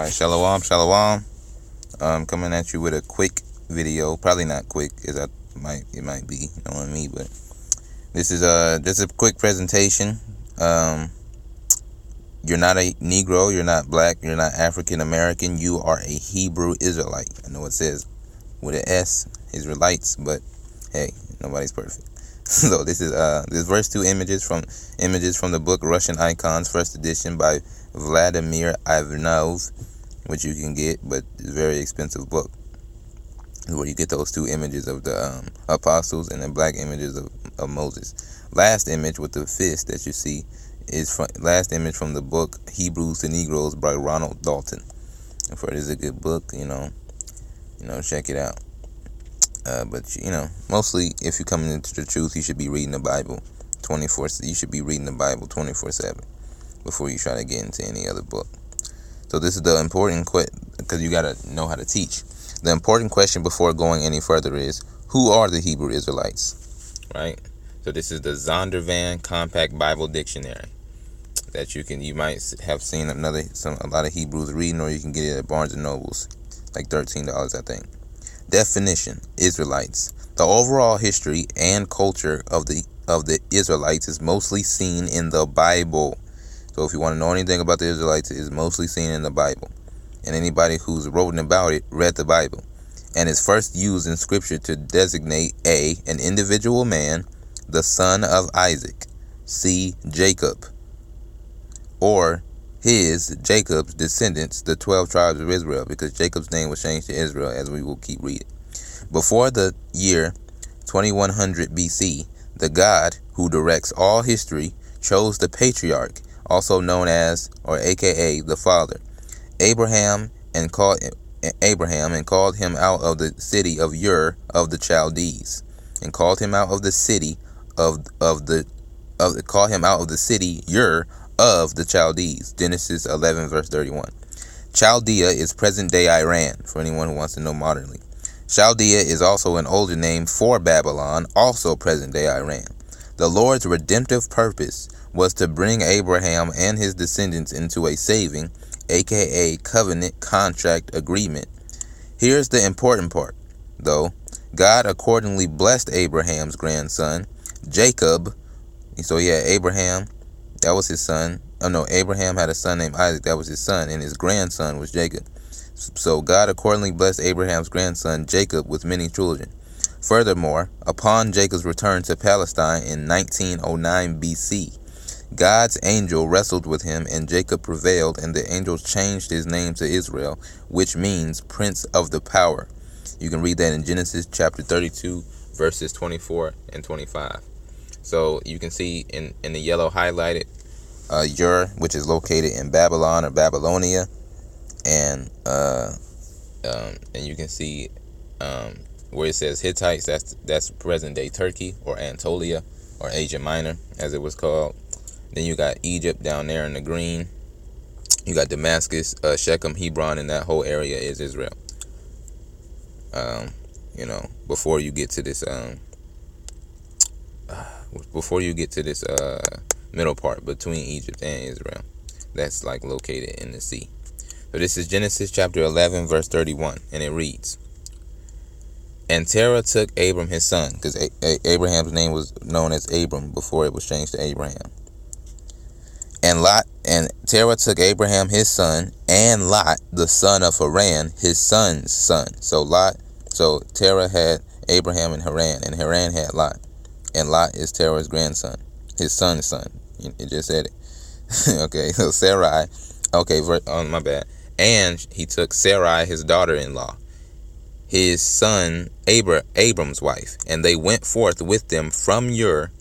Alright, shalom. Coming at you with a quick video. Probably not quick, because it might be, knowing me, but this is just a quick presentation. You're not a Negro, you're not black, you're not African American, you are a Hebrew Israelite. I know it says with an S, Israelites, but hey, nobody's perfect. So this is this verse 2 images from the book Russian Icons, first edition by Vladimir Ivanov, which you can get, but it's a very expensive book. Where you get those two images of the apostles and the black images of Moses. Last image with the fist that you see is last image from the book Hebrews to Negroes by Ronald Dalton. And for it is a good book, check it out. But mostly if you're coming into the truth, you should be reading the Bible 24. You should be reading the Bible 24/7 before you try to get into any other book. So this is the important because you gotta know how to teach. The important question before going any further is, who are the Hebrew Israelites? Right? So this is the Zondervan Compact Bible Dictionary that you might have seen a lot of Hebrews reading, or you can get it at Barnes and Nobles, like $13, I think. Definition: Israelites. The overall history and culture of the Israelites is mostly seen in the Bible. So if you want to know anything about the Israelites, it is mostly seen in the Bible. And anybody who's written about it read the Bible, and is first used in Scripture to designate an individual man, the son of Isaac, Jacob, or Jacob's descendants, the 12 tribes of Israel, because Jacob's name was changed to Israel, as we will keep reading. Before the year 2100 BC, the God who directs all history chose the patriarch, also known as, or aka, the father, Abraham, and called him out of the city of Ur of the Chaldees, and called him out of the city Ur of the Chaldees. Genesis 11 verse 31. Chaldea is present-day Iran, for anyone who wants to know modernly. Chaldea is also an older name for Babylon, also present-day Iran. The Lord's redemptive purpose was to bring Abraham and his descendants into a saving, aka covenant contract agreement. Here's the important part, though. God accordingly blessed Abraham's grandson, Jacob. So he had Abraham, that was his son. Oh no, Abraham had a son named Isaac, that was his son, and his grandson was Jacob. So God accordingly blessed Abraham's grandson, Jacob, with many children. Furthermore, upon Jacob's return to Palestine in 1909 BC, God's angel wrestled with him, and Jacob prevailed, and the angel changed his name to Israel, which means Prince of the Power. You can read that in Genesis chapter 32, verses 24 and 25. So you can see in the yellow highlighted Ur, which is located in Babylon or Babylonia, and you can see where it says Hittites. That's present-day Turkey, or Anatolia, or Asia Minor, as it was called. Then you got Egypt down there in the green. You got Damascus, Shechem, Hebron, and that whole area is Israel. Before you get to this, middle part between Egypt and Israel, that's like located in the sea. So this is Genesis chapter 11, verse 31, and it reads: And Terah took Abram his son, because Abraham's name was known as Abram before it was changed to Abraham. And Terah took Abraham his son, and Lot, the son of Haran, his son's son. So Terah had Abraham and Haran had Lot. And Lot is Terah's grandson, his son's son. It just said it. Okay, so Sarai, my bad. And he took Sarai, his daughter-in-law, his son Abram's wife, and they went forth with them from Ur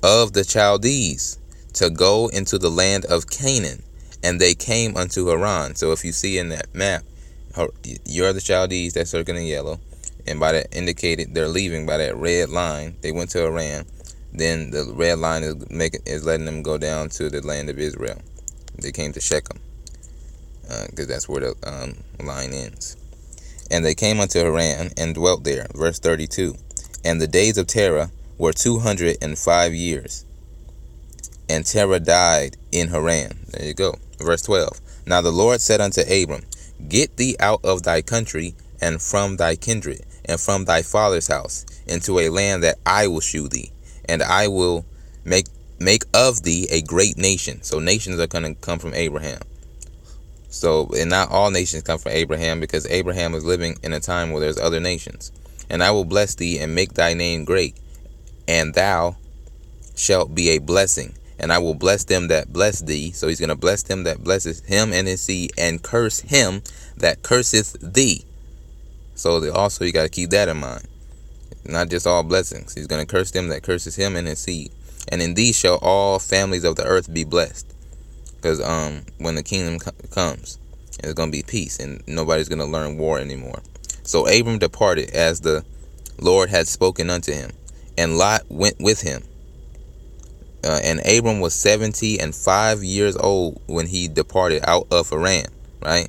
of the Chaldees to go into the land of Canaan, and they came unto Haran. So if you see in that map, Ur of the Chaldees, that's circled in yellow, and by that indicated they're leaving by that red line. They went to Haran. Then the red line is letting them go down to the land of Israel. They came to Shechem, because that's where the line ends. And they came unto Haran and dwelt there. Verse 32. And the days of Terah were 205 years. And Terah died in Haran. There you go. Verse 12. Now the Lord said unto Abram, Get thee out of thy country, and from thy kindred, and from thy father's house, into a land that I will shew thee, and I will make of thee a great nation. So nations are going to come from Abraham. So, and not all nations come from Abraham, because Abraham was living in a time where there's other nations. And I will bless thee and make thy name great, and thou shalt be a blessing. And I will bless them that bless thee. So he's going to bless them that blesses him and his seed, and curse him that curseth thee. So also you got to keep that in mind. Not just all blessings. He's going to curse them that curses him and his seed. And in thee shall all families of the earth be blessed. Because when the kingdom comes, there's going to be peace, and nobody's going to learn war anymore. So Abram departed as the Lord had spoken unto him, and Lot went with him. And Abram was 75 years old when he departed out of Haran, right?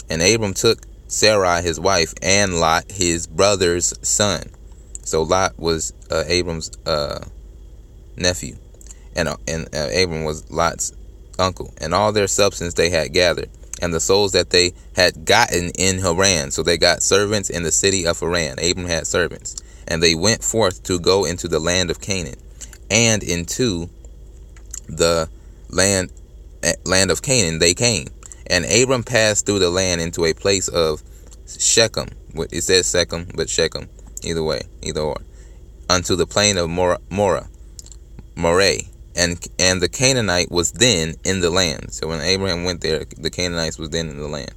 And Abram took Sarai his wife, and Lot his brother's son. So Lot was Abram's nephew, and Abram was Lot's uncle, and all their substance they had gathered, and the souls that they had gotten in Haran. So they got servants in the city of Haran. Abram had servants, and they went forth to go into the land of Canaan, and into the land of Canaan they came. And Abram passed through the land into a place of Shechem. It says Shechem, but Shechem, either way, either or, unto the plain of Moreh. And the Canaanite was then in the land. So when Abraham went there, the Canaanites was then in the land.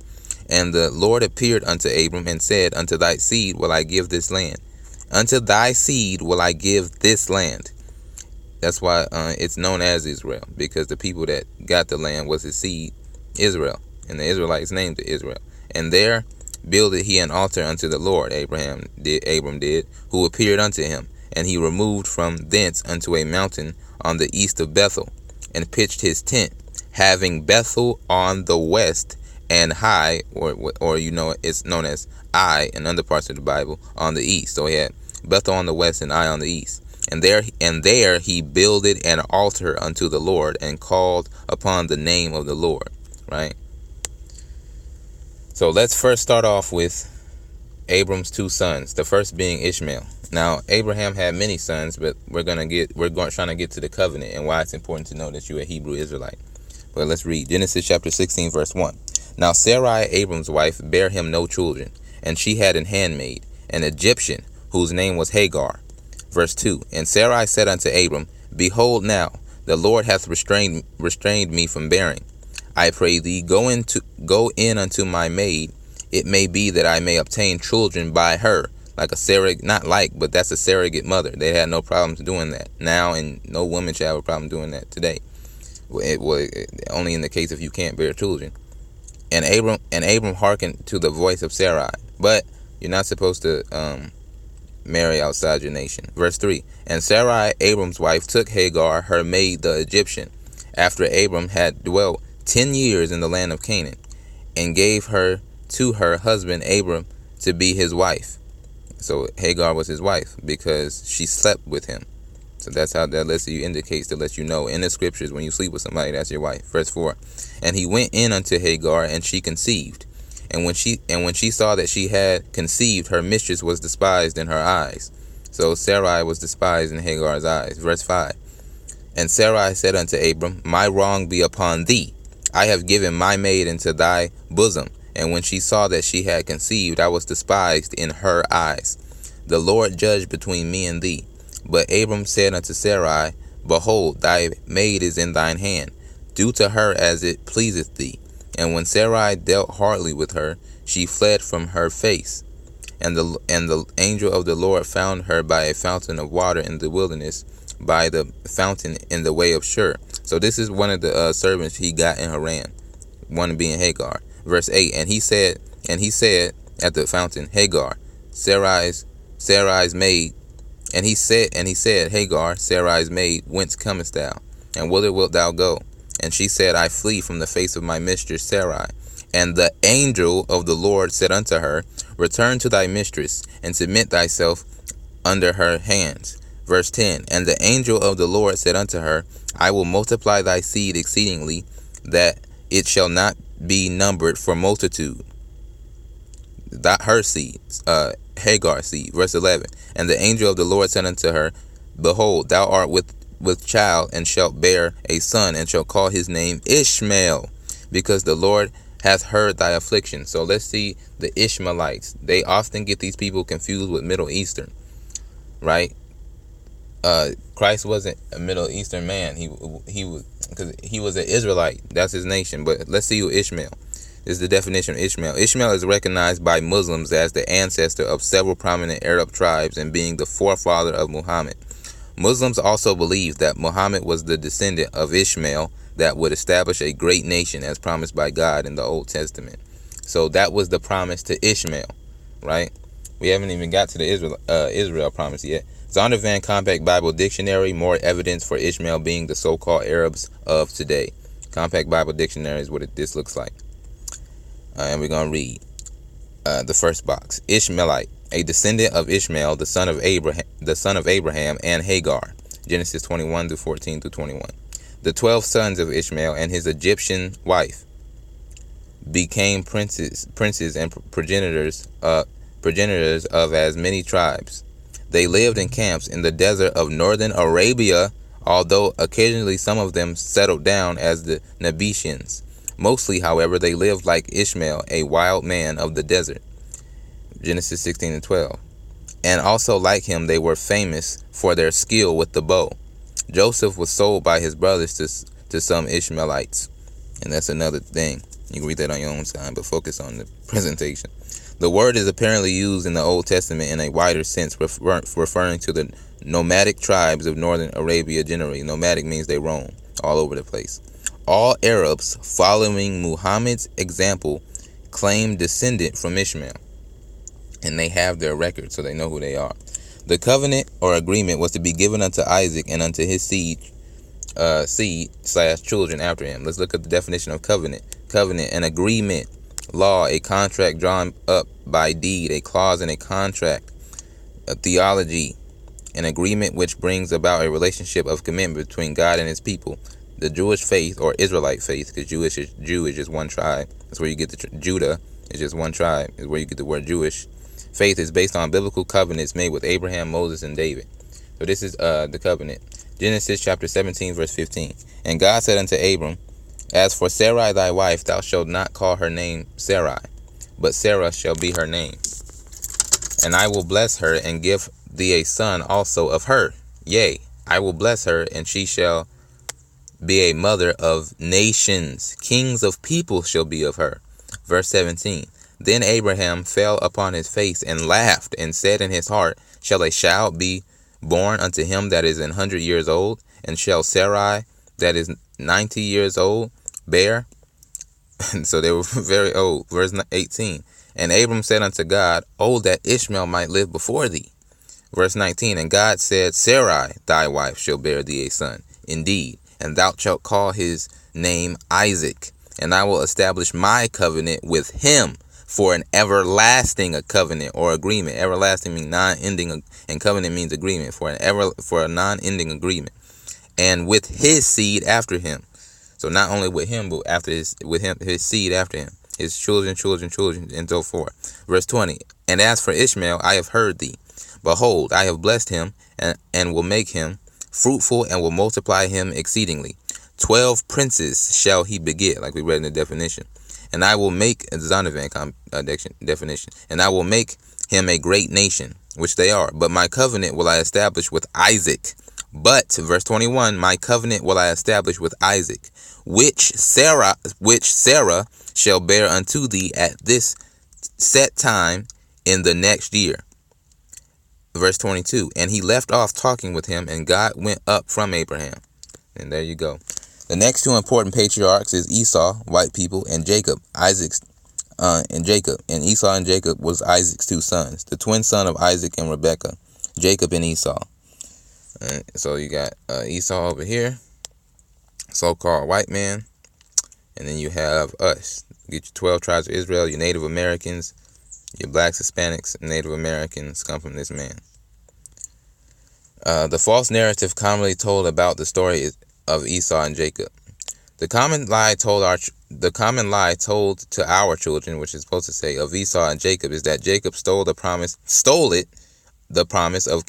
And the Lord appeared unto Abram and said, Unto thy seed will I give this land. Unto thy seed will I give this land. That's why it's known as Israel, because the people that got the land was his seed, Israel. And the Israelites named it Israel. And there builded he an altar unto the Lord, Abram did, who appeared unto him. And he removed from thence unto a mountain on the east of Bethel, and pitched his tent, having Bethel on the west, and Hai, or it's known as Ai in other parts of the Bible, on the east. So he had Bethel on the west and Ai on the east. And there he builded an altar unto the Lord, and called upon the name of the Lord. Right. So let's first start off with Abram's two sons, the first being Ishmael. Now, Abraham had many sons, but we're trying to get to the covenant and why it's important to know that you're a Hebrew Israelite. But let's read Genesis chapter 16, verse 1. Now Sarai, Abram's wife, bare him no children, and she had an handmaid, an Egyptian, whose name was Hagar. Verse 2. And Sarai said unto Abram, Behold now, the Lord hath restrained me from bearing. I pray thee, go in unto my maid. It may be that I may obtain children by her. Like a surrogate, not like, but that's a surrogate mother. They had no problems doing that now, and no woman should have a problem doing that today. It was only in the case if you can't bear children. And Abram hearkened to the voice of Sarai. But you're not supposed to marry outside your nation. Verse 3. And Sarai, Abram's wife, took Hagar, her maid, the Egyptian, after Abram had dwelt 10 years in the land of Canaan, and gave her to her husband Abram to be his wife. So Hagar was his wife because she slept with him. So that's how that indicates to let you know in the scriptures, when you sleep with somebody, that's your wife. Verse 4. And he went in unto Hagar, and she conceived. And when she saw that she had conceived, her mistress was despised in her eyes. So Sarai was despised in Hagar's eyes. Verse 5. And Sarai said unto Abram, My wrong be upon thee. I have given my maid into thy bosom. And when she saw that she had conceived, I was despised in her eyes. The Lord judged between me and thee. But Abram said unto Sarai, Behold, thy maid is in thine hand. Do to her as it pleaseth thee. And when Sarai dealt hardly with her, she fled from her face. And the angel of the Lord found her by a fountain of water in the wilderness, by the fountain in the way of Shur. So this is one of the servants he got in Haran, one being Hagar. Verse 8. And he said at the fountain, Hagar, Sarai's maid. And he said, Hagar, Sarai's maid, whence comest thou? And whither wilt thou go? And she said, I flee from the face of my mistress Sarai. And the angel of the Lord said unto her, Return to thy mistress, and submit thyself under her hands. Verse 10. And the angel of the Lord said unto her, I will multiply thy seed exceedingly, that it shall not be numbered for multitude. That her seed, Hagar seed. Verse 11. And the angel of the Lord said unto her, Behold, thou art with child, and shalt bear a son, and shalt call his name Ishmael, because the Lord hath heard thy affliction. So let's see the Ishmaelites. They often get these people confused with Middle Eastern, right? Christ wasn't a Middle Eastern man. He was, because he was an Israelite. That's his nation. But let's see who Ishmael. This is the definition of Ishmael. Ishmael is recognized by Muslims as the ancestor of several prominent Arab tribes and being the forefather of Muhammad. Muslims also believe that Muhammad was the descendant of Ishmael that would establish a great nation as promised by God in the Old Testament. So that was the promise to Ishmael, right? We haven't even got to the Israel promise yet. Zondervan Compact Bible Dictionary, more evidence for Ishmael being the so-called Arabs of today. Compact Bible Dictionary is what this looks like. And we're going to read the first box. Ishmaelite, a descendant of Ishmael, the son of Abraham and Hagar. Genesis 21 to 14 to 21. The 12 sons of Ishmael and his Egyptian wife became princes and progenitors of as many tribes. They lived in camps in the desert of northern Arabia, although occasionally some of them settled down as the Nabetians. Mostly, however, they lived like Ishmael, a wild man of the desert. Genesis 16 and 12. And also like him, they were famous for their skill with the bow. Joseph was sold by his brothers to some Ishmaelites. And that's another thing. You can read that on your own time, but focus on the presentation. The word is apparently used in the Old Testament in a wider sense, referring to the nomadic tribes of northern Arabia generally. Nomadic means they roam all over the place. All Arabs following Muhammad's example claim descendant from Ishmael, and they have their record, so they know who they are. The covenant or agreement was to be given unto Isaac and unto his seed / children after him. Let's look at the definition of covenant. Covenant, an agreement, law, a contract drawn up by deed, a clause in a contract. A theology, an agreement which brings about a relationship of commitment between God and his people. The Jewish faith, or Israelite faith, because Jew is just one tribe. That's where you get the Judah. It's just one tribe. Is where you get the word Jewish. Faith is based on biblical covenants made with Abraham, Moses, and David. So this is the covenant. Genesis chapter 17, verse 15. And God said unto Abram, As for Sarai thy wife, thou shalt not call her name Sarai, but Sarah shall be her name. And I will bless her, and give thee a son also of her. Yea, I will bless her, and she shall be a mother of nations. Kings of people shall be of her. Verse 17. Then Abraham fell upon his face and laughed, and said in his heart, Shall a child be born unto him that is 100 years old? And shall Sarai that is 90 years old bear? And so they were very old. Verse 18. And Abram said unto God, Oh, that Ishmael might live before thee. Verse 19. And God said, Sarai thy wife shall bear thee a son, indeed, and thou shalt call his name Isaac. And I will establish my covenant with him for an everlasting covenant or agreement. Everlasting means non-ending, and covenant means agreement. For a non-ending agreement, and with his seed after him. So not only with him, but his seed after him, his children, and so forth. Verse 20. And as for Ishmael, I have heard thee. Behold, I have blessed him, and will make him fruitful, and will multiply him exceedingly. 12 princes shall he beget, like we read in the definition. And I will make, Zondervan definition, and I will make him a great nation, which they are. But my covenant will I establish with Isaac. But, verse 21, my covenant will I establish with Isaac, which Sarah shall bear unto thee at this set time in the next year. Verse 22, and he left off talking with him, and God went up from Abraham. And there you go. The next two important patriarchs is Esau, white people, and Jacob, and Jacob. And Esau and Jacob was Isaac's two sons, the twin son of Isaac and Rebekah, Jacob and Esau. So you got Esau over here, so-called white man, and then you have us. You get your 12 tribes of Israel, your Native Americans, your blacks, Hispanics, and Native Americans come from this man. The false narrative commonly told about the story of Esau and Jacob. The common lie told the common lie told to our children, which is supposed to say of Esau and Jacob, is that Jacob stole the promise of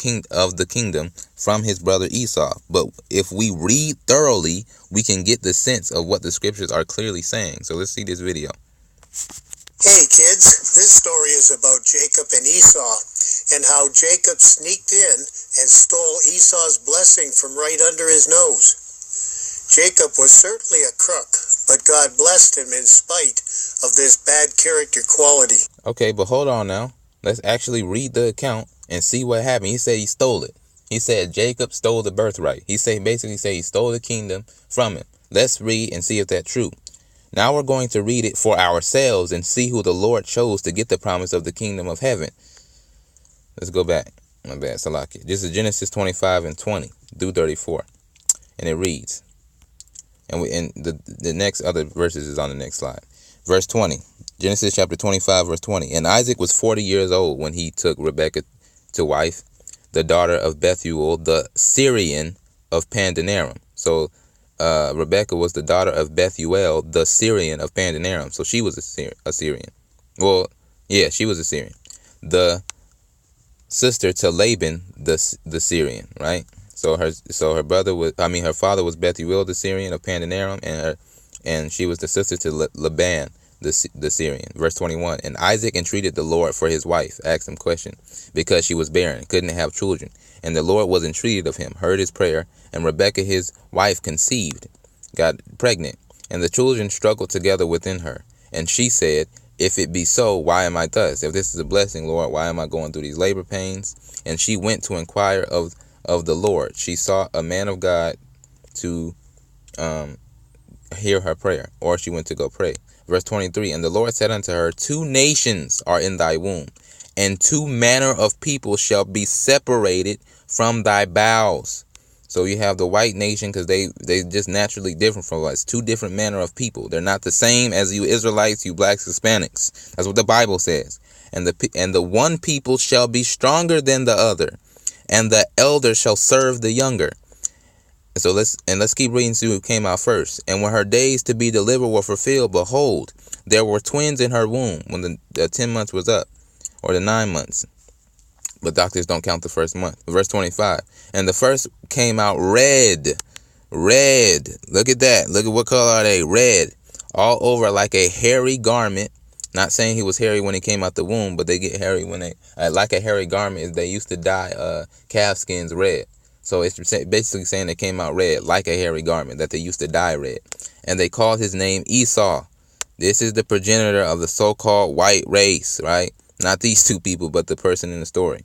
the kingdom from his brother Esau. But if we read thoroughly, we can get the sense of what the scriptures are clearly saying. So let's see this video. Hey kids, this story is about Jacob and Esau and how Jacob sneaked in and stole Esau's blessing from right under his nose. Jacob was certainly a crook, but God blessed him in spite of this bad character quality. Okay, but hold on now. Let's actually read the account and see what happened. He said he stole it. He said Jacob stole the birthright. Basically say he stole the kingdom from him. Let's read and see if that's true. Now we're going to read it for ourselves and see who the Lord chose to get the promise of the kingdom of heaven. Let's go back. My bad, Salaki. This is Genesis 25 and 20 through 34. And it reads, and the next other verses is on the next slide. Verse 20, Genesis chapter 25, verse 20. And Isaac was 40 years old when he took Rebekah to wife, the daughter of Bethuel, the Syrian of Pandanaram. So Rebekah was the daughter of Bethuel, the Syrian of Pandanaram. So she was a Syrian. Well, yeah, she was a Syrian. The sister to Laban, the Syrian, right? So her father was Bethuel the Syrian of Pandanaram, and she was the sister to Laban the Syrian. Verse 21. And Isaac entreated the Lord for his wife, asked him question, because she was barren, couldn't have children. And the Lord was entreated of him, heard his prayer, and Rebekah his wife conceived, got pregnant, and the children struggled together within her. And she said, if it be so, why am I thus? If this is a blessing, Lord, why am I going through these labor pains? And she went to inquire of the Lord. She sought a man of God to hear her prayer, or she went to go pray. Verse 23, and the Lord said unto her, 2 nations are in thy womb, and 2 manner of people shall be separated from thy bowels. So you have the white nation, because they just naturally different from us. 2 different manner of people. They're not the same as you Israelites, you blacks, Hispanics. That's what the Bible says. And the one people shall be stronger than the other, and the elder shall serve the younger. So let's keep reading, see who came out first. And when her days to be delivered were fulfilled, behold, there were twins in her womb when the 10 months was up, or the 9 months. But doctors don't count the first month. Verse 25. And the first came out red. Look at that. Look at what color are they? Red. All over like a hairy garment. Not saying he was hairy when he came out the womb, but they get hairy when they, like a hairy garment, is they used to dye calf skins red. So it's basically saying they came out red, like a hairy garment that they used to dye red. And they called his name Esau. This is the progenitor of the so-called white race, right? Not these 2 people, but the person in the story.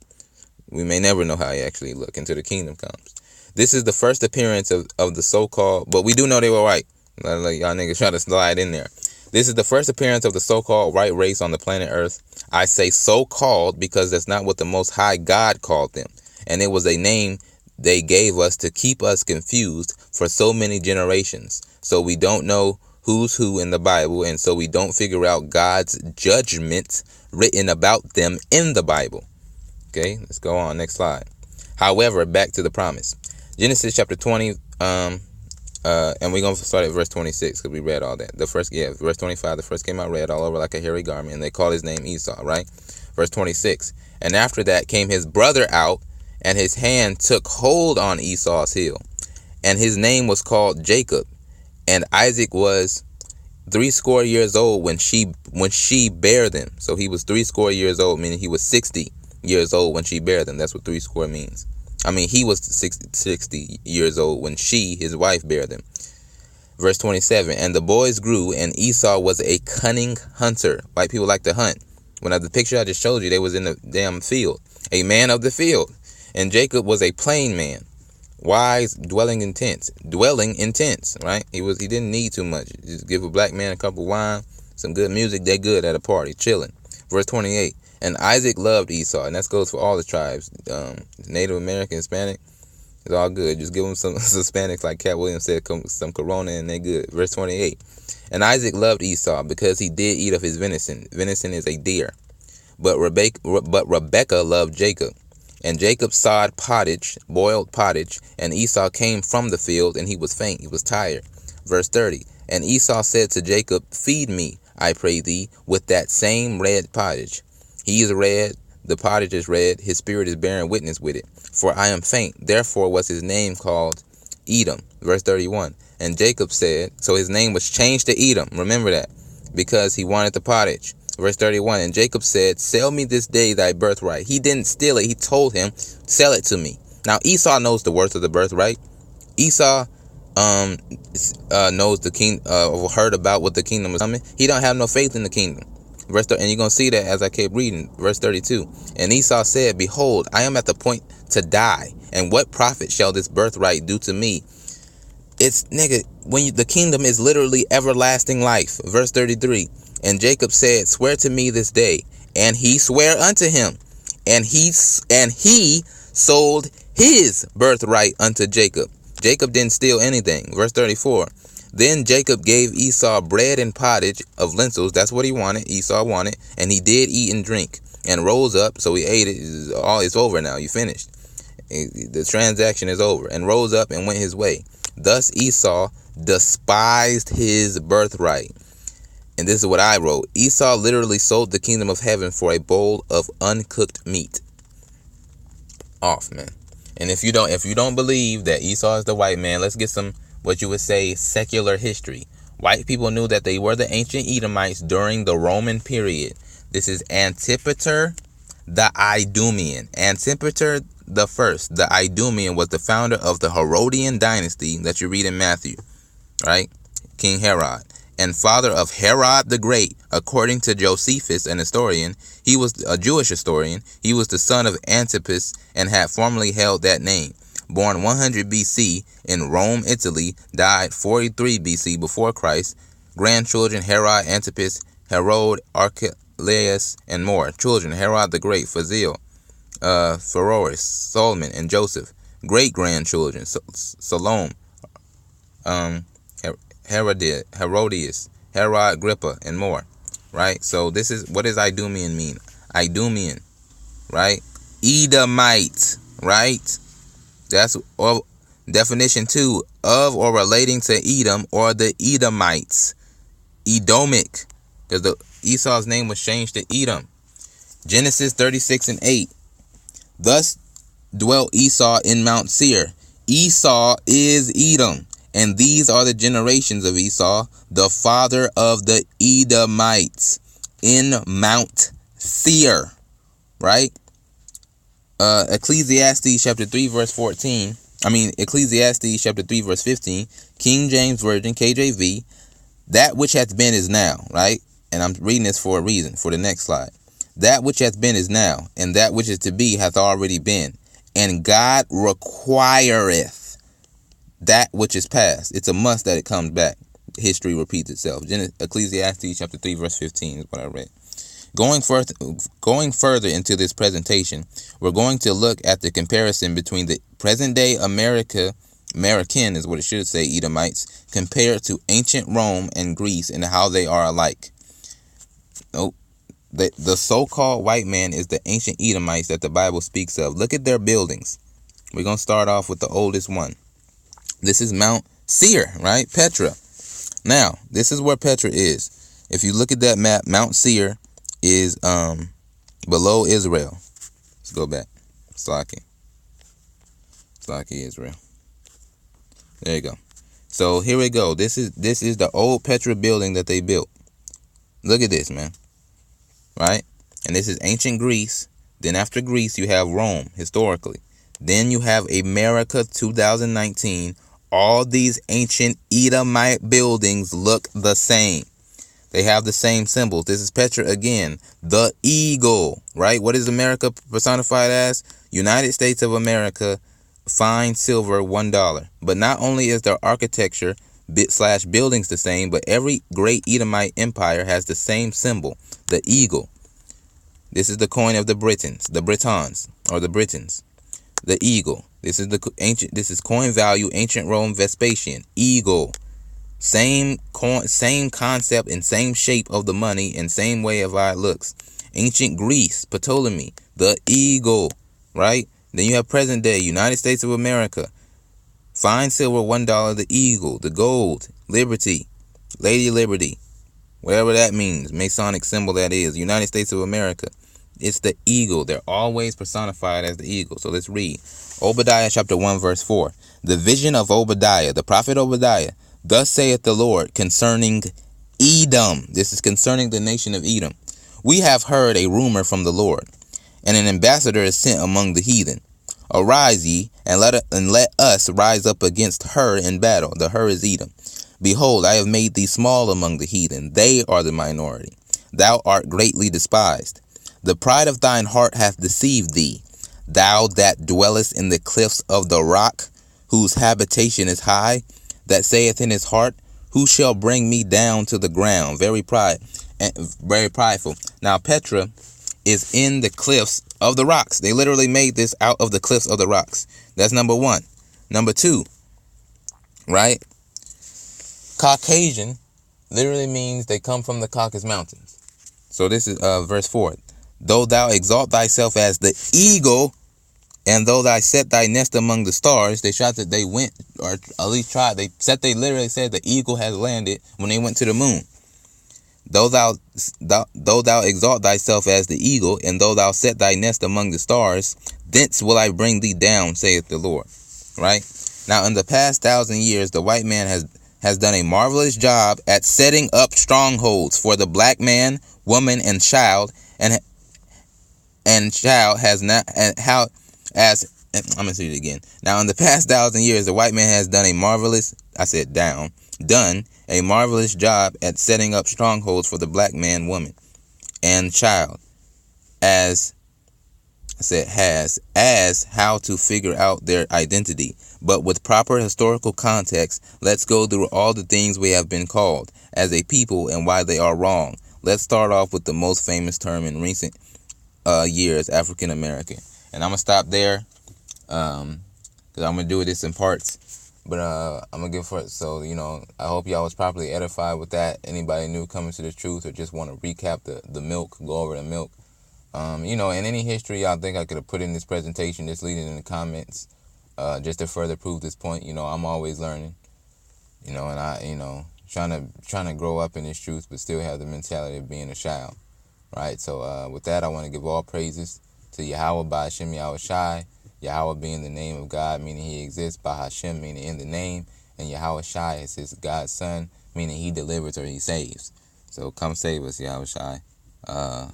We may never know how he actually look until the kingdom comes. This is the first appearance of the so-called, but we do know they were white. Like y'all niggas try to slide in there. This is the first appearance of the so-called white race on the planet Earth. I say so-called because that's not what the Most High God called them. And it was a name they gave us to keep us confused for so many generations. So we don't know who's who in the Bible, and so we don't figure out God's judgment written about them in the Bible. Okay, let's go on. Next slide. However, back to the promise. Genesis chapter 20, and we're going to start at verse 26 because we read all that. Verse 25, the first came out red all over like a hairy garment, and they called his name Esau, right? Verse 26, and after that came his brother out, and his hand took hold on Esau's heel, and his name was called Jacob. And Isaac was 80 years old when she bare them. So he was 80 years old, meaning he was 60 years old when she bare them. That's what 80 means. I mean, he was 60 years old when his wife, bare them. Verse 27, and the boys grew, and Esau was a cunning hunter. White people like to hunt. When the picture I just showed you, they was in the damn field. A man of the field. And Jacob was a plain man, wise, dwelling in tents, right? He didn't need too much. Just give a black man a cup of wine, some good music, they good at a party, chilling. Verse 28, and Isaac loved Esau, and that goes for all the tribes, Native American, Hispanic, it's all good. Just give them some Hispanics, like Cat Williams said, some Corona, and they good. Verse 28, and Isaac loved Esau because he did eat of his venison. Venison is a deer. But Rebekah loved Jacob. And Jacob sawed pottage, boiled pottage, and Esau came from the field, and he was faint, he was tired. Verse 30, And Esau said to Jacob, feed me, I pray thee, with that same red pottage. He is red, the pottage is red, his spirit is bearing witness with it. For I am faint, therefore was his name called Edom. Verse 31. And Jacob said, so his name was changed to Edom, remember that, because he wanted the pottage. Verse 31. And Jacob said, sell me this day thy birthright. He didn't steal it, he told him, sell it to me. Now Esau knows the worth of the birthright. Esau knows the king, heard about what the kingdom was coming. He don't have no faith in the kingdom. And you're going to see that as I keep reading. Verse 32. And Esau said, behold, I am at the point to die. And what profit shall this birthright do to me? It's, nigga, the kingdom is literally everlasting life. Verse 33. And Jacob said, swear to me this day. And he sware unto him. And he sold his birthright unto Jacob. Jacob didn't steal anything. Verse 34. Then Jacob gave Esau bread and pottage of lentils. That's what he wanted. Esau wanted. And he did eat and drink. And rose up. So he ate it. It's over now. You finished. The transaction is over. And rose up and went his way. Thus Esau despised his birthright. And this is what I wrote. Esau literally sold the kingdom of heaven for a bowl of uncooked meat. Off, man. And if you don't believe that Esau is the white man, let's get some, what you would say, secular history. White people knew that they were the ancient Edomites during the Roman period. This is Antipater the Idumean. Antipater the first, the Idumean, was the founder of the Herodian dynasty that you read in Matthew, right? King Herod. And father of Herod the Great. According to Josephus, an historian, he was a Jewish historian. He was the son of Antipas and had formerly held that name. Born 100 BC in Rome, Italy, died 43 BC before Christ. Grandchildren: Herod, Antipas, Herod, Archelaus, and more. Children: Herod the Great, Phasael, Pharoas, Solomon, and Joseph. Great-grandchildren: Salome, Herodias, Herod Agrippa, and more. Right? So this is, what does Idumean mean? Idumean, right? Edomite, right? That's definition 2, of or relating to Edom or the Edomites. Edomic, because Esau's name was changed to Edom. Genesis 36:8. Thus dwelt Esau in Mount Seir. Esau is Edom. And these are the generations of Esau, the father of the Edomites, in Mount Seir. Right? Ecclesiastes chapter 3 verse 14. Ecclesiastes chapter 3 verse 15. King James Version, KJV. That which hath been is now. Right? And I'm reading this for a reason, for the next slide. That which hath been is now, and that which is to be hath already been. And God requireth that which is past. It's a must that it comes back. History repeats itself. Ecclesiastes chapter 3 verse 15 is what I read. Going further into this presentation, we're going to look at the comparison between the present day American is what it should say, Edomites, compared to ancient Rome and Greece, and how they are alike. Nope. The so-called white man is the ancient Edomites that the Bible speaks of. Look at their buildings. We're going to start off with the oldest one. This is Mount Seir, right? Petra. Now, this is where Petra is. If you look at that map, Mount Seir is below Israel. Let's go back. Slaki, Israel. There you go. So here we go. This is the old Petra building that they built. Look at this, man. Right? And this is ancient Greece. Then after Greece, you have Rome, historically. Then you have America 2019. All these ancient Edomite buildings look the same. They have the same symbols. This is Petra again. The eagle, right? What is America personified as? United States of America, fine silver, $1. But not only is their architecture / buildings the same, but every great Edomite empire has the same symbol, the eagle. This is the coin of the Britons, or the Britons. The eagle. This is coin value, ancient Rome, Vespasian, eagle. Same concept and same shape of the money and same way of how it looks. Ancient Greece, Ptolemy, the eagle, right? Then you have present day, United States of America. Fine silver, $1, the eagle, the gold, liberty. Lady Liberty, whatever that means, Masonic symbol that is, United States of America. It's the eagle. They're always personified as the eagle. So let's read. Obadiah chapter 1 verse 4. The vision of Obadiah, the prophet Obadiah. Thus saith the Lord concerning Edom. This is concerning the nation of Edom. We have heard a rumor from the Lord, and an ambassador is sent among the heathen. Arise ye, and let us rise up against her in battle. The her is Edom. Behold, I have made thee small among the heathen. They are the minority. Thou art greatly despised. The pride of thine heart hath deceived thee. Thou that dwellest in the cliffs of the rock, whose habitation is high, that saith in his heart, who shall bring me down to the ground? Very prideful. Now Petra is in the cliffs of the rocks. They literally made this out of the cliffs of the rocks. That's number one. Number two, right? Caucasian literally means they come from the Caucasus Mountains. So this is verse 4. Though thou exalt thyself as the eagle, and though thou set thy nest among the stars, they went, or at least tried, they literally said the eagle has landed when they went to the moon. Though thou exalt thyself as the eagle, and though thou set thy nest among the stars, thence will I bring thee down, saith the Lord. Right? Now, in the past 1,000 years, the white man has done a marvelous job at setting up strongholds for the black man, woman, and child, and child has not, and how, as, I'm going to say it again. Now, in the past 1,000 years, the white man has done a marvelous job at setting up strongholds for the black man, woman, and child, as how to figure out their identity. But with proper historical context, let's go through all the things we have been called as a people and why they are wrong. Let's start off with the most famous term in recent years, African American. And I'm going to stop there because I'm going to do this in parts. But I'm going to give for it. So, I hope y'all was properly edified with that. Anybody new coming to the truth or just want to recap the milk, go over the milk. In any history y'all think I could have put in this presentation, just leave it in the comments, just to further prove this point. I'm always learning, and I, trying to grow up in this truth, but still have the mentality of being a child, right? So, with that, I want to give all praises to Yahweh by Hashem Yahweh Shai, Yahweh being the name of God, meaning he exists, by Hashem, meaning in the name, and Yahweh Shai is his God's son, meaning he delivers or he saves. So come save us, Yahweh Shai.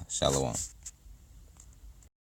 Shalom.